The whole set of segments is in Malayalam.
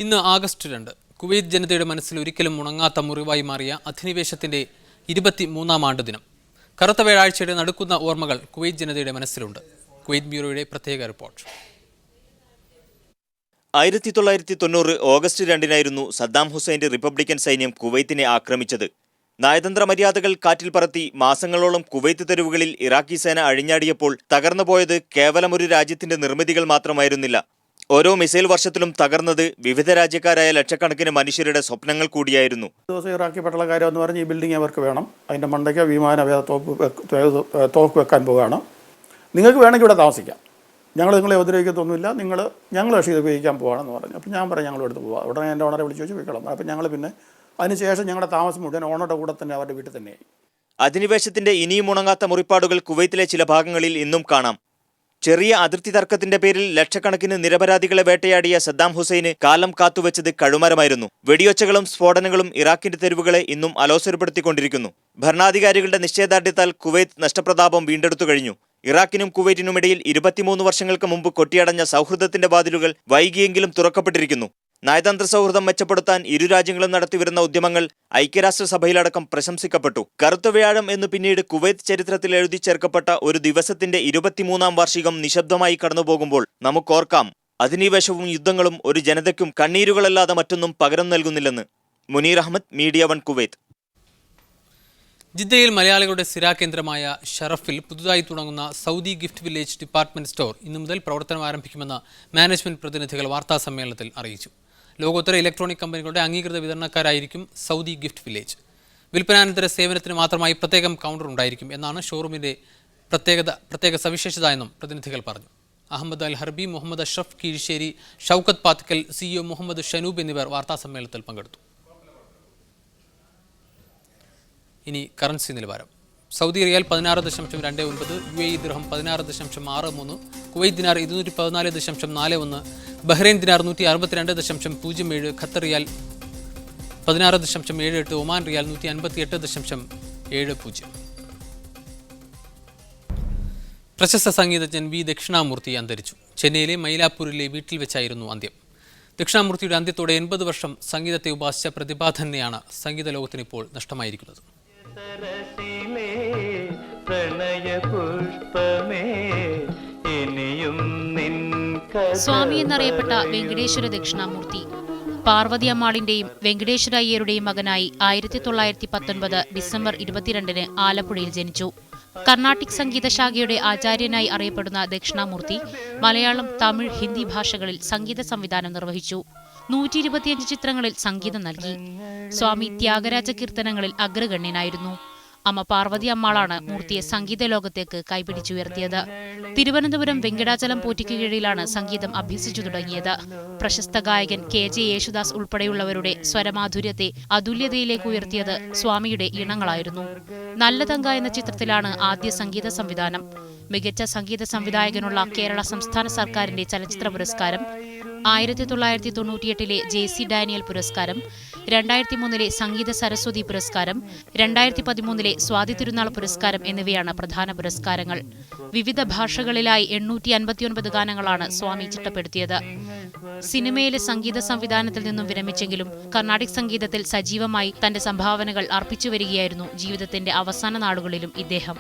ഇന്ന് ആഗസ്റ്റ് 2 കുവൈത്ത് ജനതയുടെ മനസ്സിൽ ഒരിക്കലും ഉണങ്ങാത്ത മുറിവായി മാറിയ അധിനിവേശത്തിന്റെ 23ാം ആണ്ട് ദിനം. കറുത്ത വ്യാഴാഴ്ചയുടെ നടുക്കുന്ന ഓർമ്മകൾ കുവൈത്ത് ജനതയുടെ മനസ്സിലുണ്ട്. കുവൈത്ത് ബ്യൂറോയുടെ പ്രത്യേക റിപ്പോർട്ട്. 1990 ഓഗസ്റ്റ് 2 സദ്ദാം ഹുസൈന്റെ റിപ്പബ്ലിക്കൻ സൈന്യം കുവൈത്തിനെ ആക്രമിച്ചത്. നയതന്ത്ര മര്യാദകൾ കാറ്റിൽ പറത്തി മാസങ്ങളോളം കുവൈത്ത് തെരുവുകളിൽ ഇറാഖി സേന അഴിഞ്ഞാടിയപ്പോൾ തകർന്നുപോയത് കേവലം ഒരു രാജ്യത്തിന്റെ നിർമ്മിതികൾ മാത്രമായിരുന്നില്ല. ഓരോ മിസൈൽ വർഷത്തിലും തകർന്നത് വിവിധ രാജ്യക്കാരായ ലക്ഷക്കണക്കിന് മനുഷ്യരുടെ സ്വപ്നങ്ങൾ കൂടിയായിരുന്നു. ഇറാഖി പട്ടാളക്കാരോ എന്ന് പറഞ്ഞ് ഈ ബിൽഡിംഗ് അവർക്ക് വേണം, അതിൻ്റെ മണ്ടയ്ക്ക് വിമാനവേദ തോക്ക് വെക്കാൻ പോവുകയാണ്. നിങ്ങൾക്ക് വേണമെങ്കിൽ ഇവിടെ താമസിക്കാം, ഞങ്ങൾ നിങ്ങളെ ഉപദ്രവിക്കത്തൊന്നുമില്ല, ഞങ്ങൾ കക്ഷി ഉപയോഗിക്കാൻ പോവാണെന്ന് പറഞ്ഞു. അപ്പം ഞാൻ പറഞ്ഞു ഞങ്ങൾ എടുത്ത് പോവാം. ഉടനെ എൻ്റെ ഓണറെ വിളിച്ച് പോയിക്കോളാം. അപ്പം ഞങ്ങൾ പിന്നെ അതിനുശേഷം ഞങ്ങളുടെ താമസം മുഴുവൻ ഓണറുടെ കൂടെ തന്നെ അവരുടെ വീട്ടിൽ തന്നെയായി. അധിനിവേശത്തിന്റെ ഇനിയും ഉണങ്ങാത്ത മുറിപ്പാടുകൾ കുവൈത്തിലെ ചില ഭാഗങ്ങളിൽ ഇന്നും കാണാം. ചെറിയ അതിർത്തി തർക്കത്തിന്റെ പേരിൽ ലക്ഷക്കണക്കിന് നിരപരാധികളെ വേട്ടയാടിയ സദ്ദാം ഹുസൈന് കാലം കാത്തുവെച്ചത് കഴുമരമായിരുന്നു. വെടിയൊച്ചകളും സ്ഫോടനങ്ങളും ഇറാഖിന്റെ തെരുവുകളെ ഇന്നും അലോസരപ്പെടുത്തിക്കൊണ്ടിരിക്കുന്നു. ഭരണാധികാരികളുടെ നിശ്ചയദാർഢ്യത്താൽ കുവൈത്ത് നഷ്ടപ്രതാപം വീണ്ടെടുത്തു കഴിഞ്ഞു. ഇറാഖിനും കുവൈറ്റിനുമിടയിൽ 23 വർഷങ്ങൾക്ക് മുമ്പ് കൊട്ടിയടഞ്ഞ സൗഹൃദത്തിന്റെ വാതിലുകൾ വൈകിയെങ്കിലും തുറക്കപ്പെട്ടിരിക്കുന്നു. നയതന്ത്ര സൗഹൃദം മെച്ചപ്പെടുത്താൻ ഇരു രാജ്യങ്ങളും നടത്തിവരുന്ന ഉദ്യമങ്ങൾ ഐക്യരാഷ്ട്രസഭയിലടക്കം പ്രശംസിക്കപ്പെട്ടു. കറുത്ത വ്യാഴം എന്ന് പിന്നീട് കുവൈത്ത് ചരിത്രത്തിൽ എഴുതി ചേർക്കപ്പെട്ട ഒരു ദിവസത്തിന്റെ 23ാം വാർഷികം നിശബ്ദമായി കടന്നുപോകുമ്പോൾ നമുക്കോർക്കാം, അധിനിവേശവും യുദ്ധങ്ങളും ഒരു ജനതയ്ക്കും കണ്ണീരുകളല്ലാതെ മറ്റൊന്നും പകരം നൽകുന്നില്ലെന്ന്. Muneer Ahmed, media 1 Kuwait. ജിദ്ദയിൽ മലയാളികളുടെ സ്ഥിരാകേന്ദ്രമായ ഷറഫിൽ പുതുതായി തുടങ്ങുന്ന Saudi gift village department store ഇന്നു മുതൽ പ്രവർത്തനം ആരംഭിക്കുമെന്ന് മാനേജ്മെന്റ് പ്രതിനിധികൾ വാർത്താസമ്മേളനത്തിൽ അറിയിച്ചു. ലോകോത്തര ഇലക്ട്രോണിക് കമ്പനികളുടെ അംഗീകൃത വിതരണക്കാരായിരിക്കും സൗദി ഗിഫ്റ്റ് വില്ലേജ്. വിൽപ്പനാനന്തര സേവനത്തിന് മാത്രമായി പ്രത്യേകം കൗണ്ടർ ഉണ്ടായിരിക്കും എന്നാണ് ഷോറൂമിന്റെ പ്രത്യേക സവിശേഷത എന്നും പ്രതിനിധികൾ പറഞ്ഞു. അഹമ്മദ് അൽ ഹർബി, മുഹമ്മദ് അഷ്റഫ് കീഴ്ശ്ശേരി, ഷൗക്കത്ത് പാത്തിക്കൽ, CEO മുഹമ്മദ് ഷനൂബ് എന്നിവർ വാർത്താസമ്മേളനത്തിൽ പങ്കെടുത്തു. ഇനി കറൻസി നിലവാരം. സൗദി റിയാൽ 16.29, UAE ദിർഹം 16.63, കുവൈത്ത് ദിനാർ 214.41, ബഹ്റൈൻ ദിനാർ 162.07, ഖത്തർ റിയാൽ 16.78, ഒമാൻ റിയാൽ 158.70. പ്രശസ്ത സംഗീതജ്ഞൻ വി ദക്ഷിണാമൂർത്തി അന്തരിച്ചു. ചെന്നൈയിലെ മൈലാപ്പൂരിലെ വീട്ടിൽ വെച്ചായിരുന്നു അന്ത്യം. ദക്ഷിണാമൂർത്തിയുടെ അന്ത്യത്തോടെ 80 വർഷം സംഗീതത്തെ ഉപാസിച്ച പ്രതിഭാധനെയാണ് സംഗീത ലോകത്തിനിപ്പോൾ നഷ്ടമായിരിക്കുന്നത്. സ്വാമി എന്നറിയപ്പെട്ട വെങ്കടേശ്വര ദക്ഷിണാമൂർത്തി പാർവതി അമ്മാളിന്റെയും വെങ്കടേശ്വര അയ്യരുടെയും മകനായി 1919 ഡിസംബർ 22 ആലപ്പുഴയിൽ ജനിച്ചു. കർണാട്ടിക് സംഗീത ശാഖയുടെ ആചാര്യനായി അറിയപ്പെടുന്ന ദക്ഷിണാമൂർത്തി മലയാളം, തമിഴ്, ഹിന്ദി ഭാഷകളിൽ സംഗീത സംവിധാനം നിർവഹിച്ചു. 125 ചിത്രങ്ങളിൽ സംഗീതം നൽകി. സ്വാമി ത്യാഗരാജ കീർത്തനങ്ങളിൽ അഗ്രഗണ്യനായിരുന്നു. അമ്മ പാർവതി അമ്മാളാണ് മൂർത്തിയെ സംഗീത ലോകത്തേക്ക് കൈപിടിച്ചുയർത്തിയത്. തിരുവനന്തപുരം വെങ്കടാചലം പോറ്റിക്ക് കീഴിലാണ് സംഗീതം അഭ്യസിച്ചു തുടങ്ങിയത്. പ്രശസ്ത ഗായകൻ KJ യേശുദാസ് ഉൾപ്പെടെയുള്ളവരുടെ സ്വരമാധുര്യത്തെ അതുല്യതയിലേക്ക് ഉയർത്തിയത് സ്വാമിയുടെ ഈണങ്ങളായിരുന്നു. നല്ല തങ്ക എന്ന ചിത്രത്തിലാണ് ആദ്യ സംഗീത സംവിധാനം. മികച്ച സംഗീത സംവിധായകനുള്ള കേരള സംസ്ഥാന സർക്കാരിന്റെ ചലച്ചിത്ര പുരസ്കാരം, 1998 JC ഡാനിയൽ പുരസ്കാരം, 2003 സംഗീത സരസ്വതി പുരസ്കാരം, 2013 സ്വാതി തിരുനാൾ പുരസ്കാരം എന്നിവയാണ് പ്രധാന പുരസ്കാരങ്ങൾ. വിവിധ ഭാഷകളിലായി 859 ഗാനങ്ങളാണ് സ്വാമി ചിട്ടപ്പെടുത്തിയത്. സിനിമയിലെ സംഗീത സംവിധാനത്തിൽ നിന്നും വിരമിച്ചെങ്കിലും കർണാടിക് സംഗീതത്തിൽ സജീവമായി തന്റെ സംഭാവനകൾ അർപ്പിച്ചുവരികയായിരുന്നു ജീവിതത്തിന്റെ അവസാന നാളുകളിലും ഇദ്ദേഹം.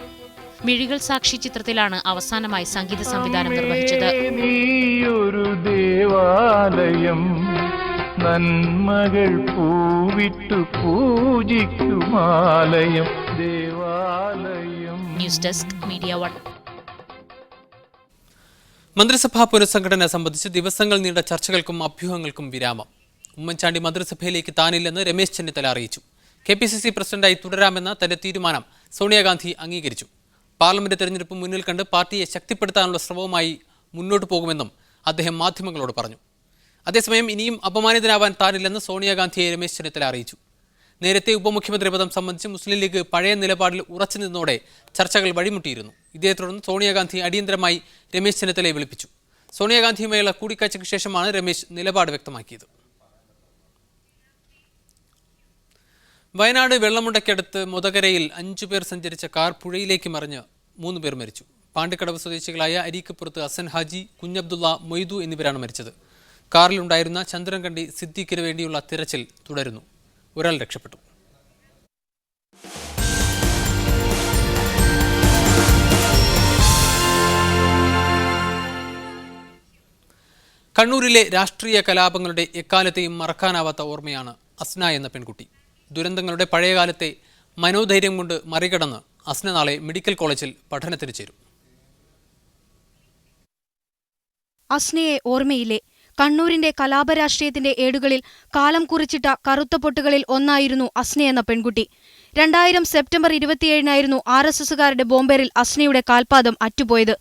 മിഴികൾ സാക്ഷി ചിത്രത്തിലാണ് അവസാനമായി സംഗീത സംവിധാനം നിർവഹിച്ചത്. നന്മകൾ പൂവിട്ടു പൂജിക്കുമാലയം ദേവാലയം. News desk, media 1. മന്ത്രിസഭാ പുനഃസംഘടന സംബന്ധിച്ച് ദിവസങ്ങൾ നീണ്ട ചർച്ചകൾക്കും അഭ്യൂഹങ്ങൾക്കും വിരാമം. ഉമ്മൻചാണ്ടി മന്ത്രിസഭയിലേക്ക് താനില്ലെന്ന് രമേശ് ചെന്നിത്തല അറിയിച്ചു. KPCC പ്രസിഡന്റായി തുടരാമെന്ന തന്റെ തീരുമാനം സോണിയാഗാന്ധി അംഗീകരിച്ചു. പാർലമെന്റ് തെരഞ്ഞെടുപ്പ് മുന്നിൽ കണ്ട് പാർട്ടിയെ ശക്തിപ്പെടുത്താനുള്ള ശ്രമവുമായി മുന്നോട്ടു പോകുമെന്നും അദ്ദേഹം മാധ്യമങ്ങളോട് പറഞ്ഞു. അതേസമയം ഇനിയും അപമാനിതനാവാൻ താനില്ലെന്ന് സോണിയാഗാന്ധിയെ രമേശ് ചെന്നിത്തല അറിയിച്ചു. നേരത്തെ ഉപമുഖ്യമന്ത്രി പദം സംബന്ധിച്ച് മുസ്ലിം ലീഗ് പഴയ നിലപാടിൽ ഉറച്ചു നിന്നതോടെ ചർച്ചകൾ വഴിമുട്ടിയിരുന്നു. ഇതേ തുടർന്ന് സോണിയാഗാന്ധി അടിയന്തരമായി രമേശ് ചെന്നിത്തലയെ വിളിപ്പിച്ചു. സോണിയാഗാന്ധിയുമായുള്ള കൂടിക്കാഴ്ചയ്ക്ക് ശേഷമാണ് രമേശ് നിലപാട് വ്യക്തമാക്കിയത്. വയനാട് വെള്ളമുണ്ടയ്ക്കടുത്ത് മുതകരയിൽ 5 പേർ സഞ്ചരിച്ച കാർ പുഴയിലേക്ക് മറിഞ്ഞ് 3 പേർ മരിച്ചു. പാണ്ടിക്കടവ് സ്വദേശികളായ അരീക്കപ്പുറത്ത് ഹസൻ ഹാജി, കുഞ്ഞബ്ദുള്ള, മൊയ്തു എന്നിവരാണ് മരിച്ചത്. കാറിലുണ്ടായിരുന്ന ചന്ദ്രൻകണ്ടി സിദ്ദീഖിന് വേണ്ടിയുള്ള തിരച്ചിൽ തുടരുന്നു. ഒരാൾ രക്ഷപ്പെട്ടു. കണ്ണൂരിലെ രാഷ്ട്രീയ കലാപങ്ങളുടെ എക്കാലത്തെയും മറക്കാനാവാത്ത ഓർമ്മയാണ് അസ്ന എന്ന പെൺകുട്ടി. ദുരന്തങ്ങളുടെ പഴയകാലത്തെ മനോധൈര്യം കൊണ്ട് മറികടന്ന് അസ്ന നാളെ മെഡിക്കൽ കോളേജിൽ പഠനത്തിന് ചേരും. അസ്നയെ ഓർമ്മയില്ലേ? കണ്ണൂരിന്റെ കലാപരാഷ്ട്രീയത്തിന്റെ ഏടുകളിൽ കാലം കുറിച്ചിട്ട കറുത്ത പൊട്ടുകളിൽ ഒന്നായിരുന്നു അസ്ന എന്ന പെൺകുട്ടി. 2000 സെപ്റ്റംബർ 27-നായിരുന്നു RSSകാരുടെ ബോംബേറിൽ അസ്നയുടെ കാൽപാദം അറ്റുപോയത്.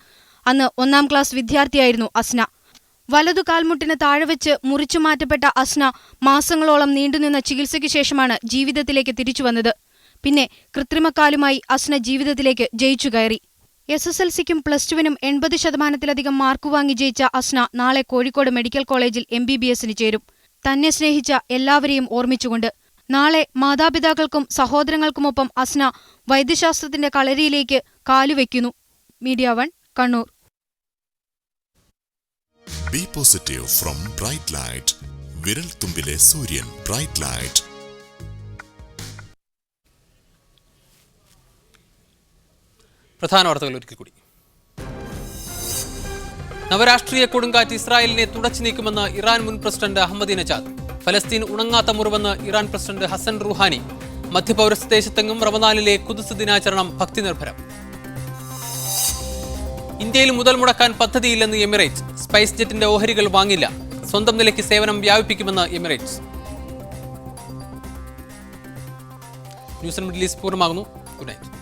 അന്ന് 1ാം ക്ലാസ് വിദ്യാർത്ഥിയായിരുന്നു അസ്ന. വലതു കാൽമുട്ടിന് താഴെ വെച്ച് മുറിച്ചു മാറ്റപ്പെട്ട അസ്ന മാസങ്ങളോളം നീണ്ടുനിന്ന ചികിത്സയ്ക്ക് ശേഷമാണ് ജീവിതത്തിലേക്ക് തിരിച്ചുവന്നത്. പിന്നെ കൃത്രിമക്കാലുമായി അസ്ന ജീവിതത്തിലേക്ക് ജയിച്ചു കയറി. SSLCക്കും +2-നും 80% മാർക്ക് വാങ്ങി ജയിച്ച അസ്ന നാളെ കോഴിക്കോട് മെഡിക്കൽ കോളേജിൽ MBBSന് ചേരും. തന്നെ സ്നേഹിച്ച എല്ലാവരെയും ഓർമ്മിച്ചുകൊണ്ട്. നാളെ മാതാപിതാക്കൾക്കും സഹോദരങ്ങൾക്കുമൊപ്പം അസ്ന വൈദ്യശാസ്ത്രത്തിന്റെ കളരിയിലേക്ക് കാലുവെക്കുന്നു. Media 1 Kannur. Be positive from Bright Light. വിരൽ തുമ്പിലെ സൂര്യൻ. Bright Light. പ്രധാന വാർത്തകൾ ഒരിക്കൽ കൂടി. നവരാഷ്ട്രീയ കൊടുങ്കാറ്റ് ഇസ്രായേലിനെ തുടച്ചു നീക്കുമെന്ന് ഇറാൻ മുൻ പ്രസിഡന്റ് അഹമ്മദിനജാദ്. ഫലസ്തീൻ ഉണങ്ങാത്ത മുറിവെന്ന് ഇറാൻ പ്രസിഡന്റ് ഹസൻ റുഹാനി. മധ്യപൗരസ്ത്യ ദേശത്തെങ്ങും റമദാനിലെ ഖുദ്സ് ദിനാചരണം ഭക്തിനിർഭരം. ഇന്ത്യയിൽ മുതൽ മുടക്കാൻ പദ്ധതിയില്ലെന്ന് എമിറേറ്റ്സ്. സ്പൈസ് ജെറ്റിന്റെ ഓഹരികൾ വാങ്ങില്ല. സ്വന്തം നിലയ്ക്ക് സേവനം വ്യാപിപ്പിക്കുമെന്ന് Emirates. News and middle east പൂർണ്ണമാകുന്നു. Good night.